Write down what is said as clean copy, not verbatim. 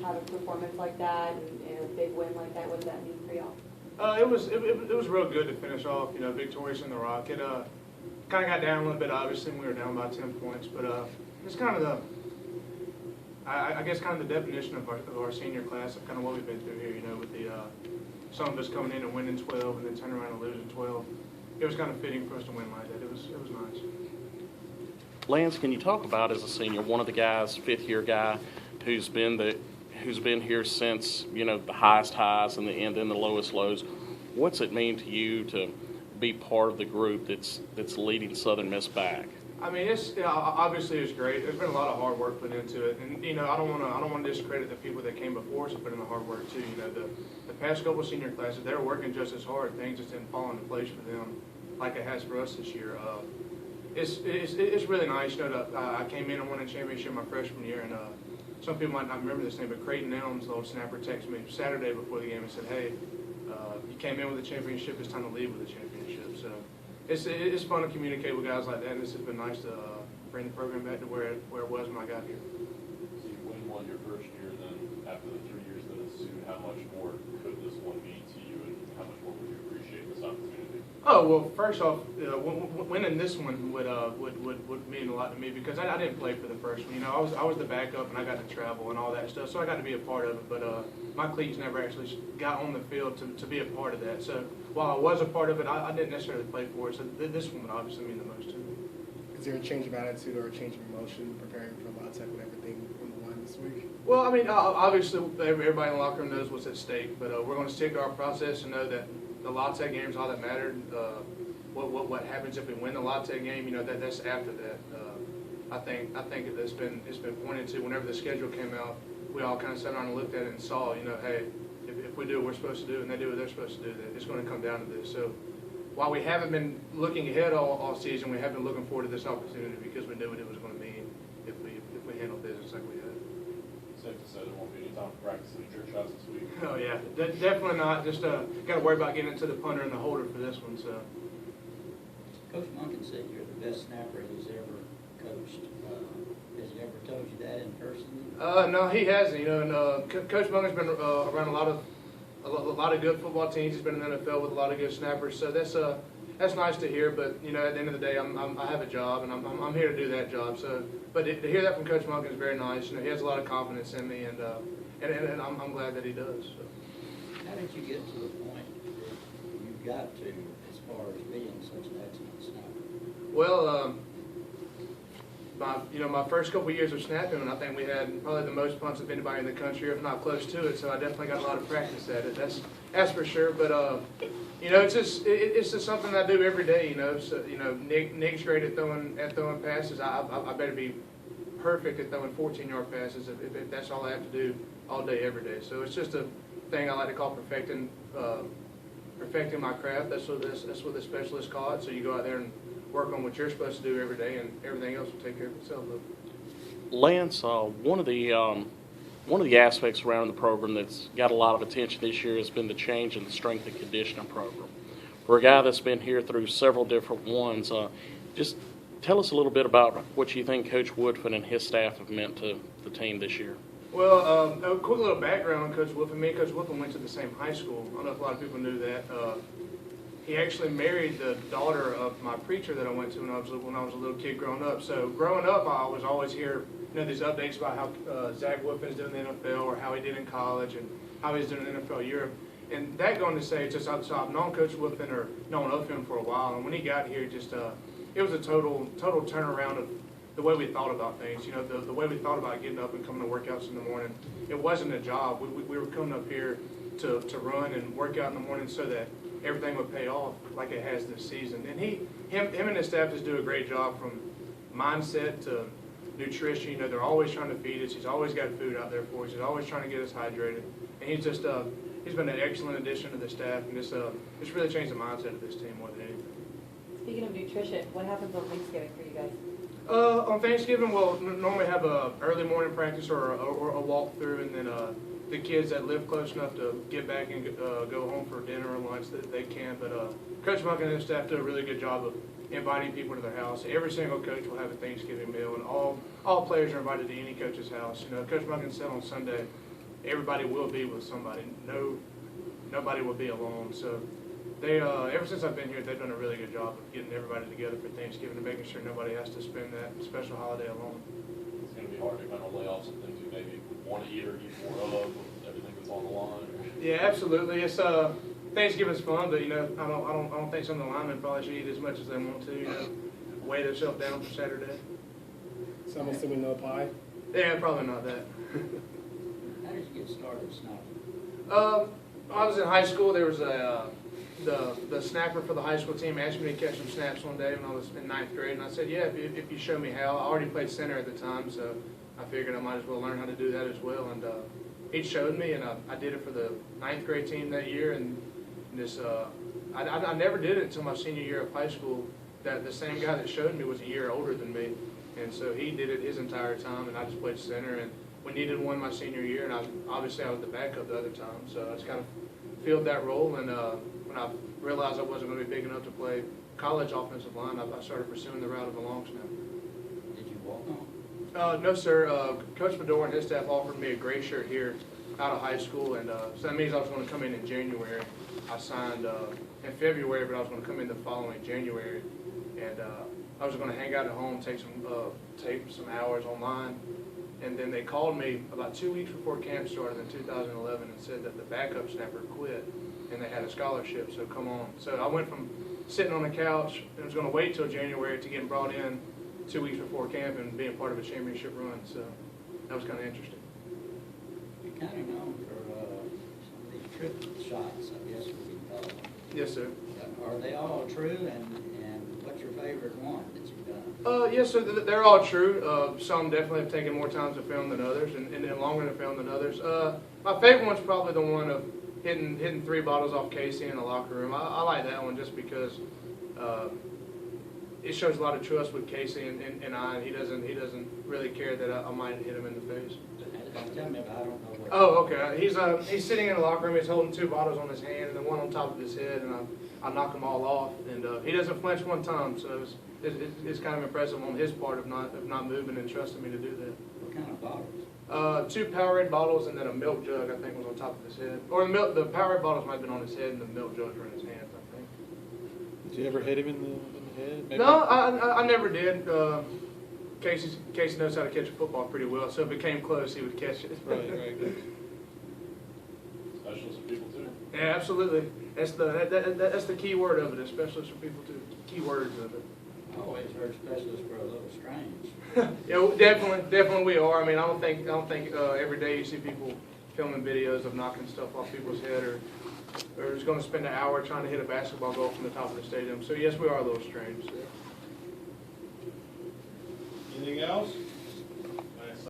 have a performance like that and a big win like that? What does that mean for y'all? It was real good to finish off, victorious in the Rock. It kind of got down a little bit, obviously, when we were down by 10 points, but it's kind of I guess kind of the definition of our senior class of kind of what we've been through here, with the some of us coming in and winning 12 and then turning around and losing 12. It was kind of fitting for us to win like that. It was nice. Lance, can you talk about, as a senior, one of the guys, fifth-year guy, who's been here since, the highest highs and then the lowest lows? What's it mean to you to be part of the group that's leading Southern Miss back? I mean, obviously it's great. There's been a lot of hard work put into it, and I don't want to discredit the people that came before us and put in the hard work too. The past couple of senior classes, they were working just as hard. Things just didn't fall into place for them like it has for us this year. It's really nice. I came in and won a championship my freshman year, and some people might not remember this name, but Creighton Elms, the old snapper, texted me Saturday before the game and said, "Hey, you came in with a championship. It's time to leave with a championship." So it's fun to communicate with guys like that, and this has been nice to bring the program back to where it was when I got here. So you win one your first year, then after the 3 years that ensued, how much more could this one mean to you, and how much more would you appreciate this opportunity? Oh, well, first off, winning this one would mean a lot to me because I didn't play for the first one. I was the backup and I got to travel and all that stuff, so I got to be a part of it. But my cleats never actually got on the field to be a part of that. So while I was a part of it, I didn't necessarily play for it. So this one would obviously mean the most to me. Is there a change of attitude or a change of emotion preparing for La Tech with everything on the line this week? Well, I mean, obviously everybody in the locker room knows what's at stake, but we're going to stick to our process and know that the La Tech game is all that mattered. What happens if we win the La Tech game? That's after that. I think it's been pointed to whenever the schedule came out. We all kind of sat around and looked at it and saw, hey, if we do what we're supposed to do and they do what they're supposed to do, that it's going to come down to this. So while we haven't been looking ahead all season, we have been looking forward to this opportunity because we knew what it was going to mean if we handled business like we had. Safe to say there won't be any time for practice any trick shots this week. Oh yeah, definitely not. Just got to worry about getting into the punter and the holder for this one. So. Coach Monken said you're the best snapper he's ever coached. Has he ever told you that in person? No, he hasn't. And Coach Monken's been around a lot of good football teams. He's been in the NFL with a lot of good snappers. So that's nice to hear. But at the end of the day, I have a job and I'm here to do that job. So, but to hear that from Coach Monken is very nice. He has a lot of confidence in me, and I'm glad that he does. So. How did you get to the point that you got to as far as being such an excellent snapper? Well, my first couple of years of snapping, I think we had probably the most punts of anybody in the country, if not close to it. So I definitely got a lot of practice at it. That's for sure. But it's just something I do every day. So Nick's great at throwing passes. I better be perfect at throwing 14-yard passes if that's all I have to do all day, every day. So it's just a thing I like to call perfecting my craft. That's what the specialists call it. So you go out there and work on what you're supposed to do every day, and everything else will take care of itself. Lance, one of the aspects around the program that's got a lot of attention this year has been the change in the strength and conditioning program. For a guy that's been here through several different ones, just tell us a little bit about what you think Coach Woodford and his staff have meant to the team this year. Well, a quick little background on Coach Woodford. Me and Coach Woodford went to the same high school. I don't know if a lot of people knew that. He actually married the daughter of my preacher that I went to when I was a little kid growing up. So growing up, I was always hear these updates about how Zach Woodford is doing in the NFL or how he did in college and how he's doing in the NFL Europe. And that going to say, so I've known Coach Woodford or known of him for a while. And when he got here, it was a total turnaround of the way we thought about things. The way we thought about getting up and coming to workouts in the morning. It wasn't a job. We were coming up here to run and work out in the morning so that everything would pay off like it has this season. And him and his staff just do a great job from mindset to nutrition. They're always trying to feed us. He's always got food out there for us. He's always trying to get us hydrated. And he's been an excellent addition to the staff, and it's really changed the mindset of this team more than anything. Speaking of nutrition, what happens on Thanksgiving for you guys? On Thanksgiving, we'll normally have a early morning practice or a walkthrough, and then the kids that live close enough to get back and go home for dinner or lunch that they can. But Coach Monken and his staff do a really good job of inviting people to their house. Every single coach will have a Thanksgiving meal, and all players are invited to any coach's house. Coach Monken said on Sunday, everybody will be with somebody. Nobody will be alone. So they, ever since I've been here, they've done a really good job of getting everybody together for Thanksgiving and making sure nobody has to spend that special holiday alone. It's gonna be hard to kind of lay off some things you maybe want to eat or eat more of, with everything that's on the line. Yeah, absolutely. It's Thanksgiving's fun, but I don't think some of the linemen probably should eat as much as they want to. Weigh themselves down for Saturday. So I'm assuming no pie? Yeah, probably not that. How did you get started snapping? I was in high school. There was the snapper for the high school team asked me to catch some snaps one day when I was in 9th grade, and I said, yeah, if you show me how. I already played center at the time, so I figured I might as well learn how to do that as well. And he showed me, and I did it for the 9th grade team that year. And I never did it until my senior year of high school. That the same guy that showed me was a year older than me, and so he did it his entire time, and I just played center. And we needed one my senior year, and I was the backup the other time, so I just kind of filled that role. And when I realized I wasn't going to be big enough to play college offensive line, I started pursuing the route of a long snap. Did you walk on? No, sir. Coach Fedor and his staff offered me a gray shirt here out of high school, and so that means I was going to come in January. I signed in February, but I was going to come in the following January, and I was going to hang out at home, take some hours online, and then they called me about 2 weeks before camp started in 2011 and said that the backup snapper quit, and they had a scholarship, so come on. So I went from sitting on the couch and was going to wait till January to get brought in 2 weeks before camp and being part of a championship run. So that was kind of interesting. You're kind of known for some of these triple shots, I guess we can call them. Yes, sir. Are they all true, and what's your favorite one that you've done? Yes, sir. They're all true. Some definitely have taken more time to film than others, and longer to film than others. My favorite one's probably the one of hitting 3 bottles off Casey in the locker room. I like that one just because it shows a lot of trust with Casey and I. And he doesn't really care that I might hit him in the face. Tell me about. I don't know what. Oh, okay. He's sitting in the locker room. He's holding 2 bottles on his hand and then one on top of his head, and I knock them all off. And he doesn't flinch one time, so it's kind of impressive on his part of not moving and trusting me to do that. What kind of bottles? 2 Powerade bottles and then a milk jug, I think, was on top of his head. Or the Powerade bottles might have been on his head and the milk jugs were in his hands, I think. Did you ever hit him in the head? Maybe? No, I never did. Casey knows how to catch a football pretty well, so if it came close, he would catch it. Right. Specialists are people too. Yeah, absolutely. That's the key word of it, specialists for people too. Key words of it. I always heard specialists were a little strange. Yeah, well, definitely we are. I mean, I don't think every day you see people filming videos of knocking stuff off people's head or just going to spend an hour trying to hit a basketball goal from the top of the stadium. So yes, we are a little strange. Anything else?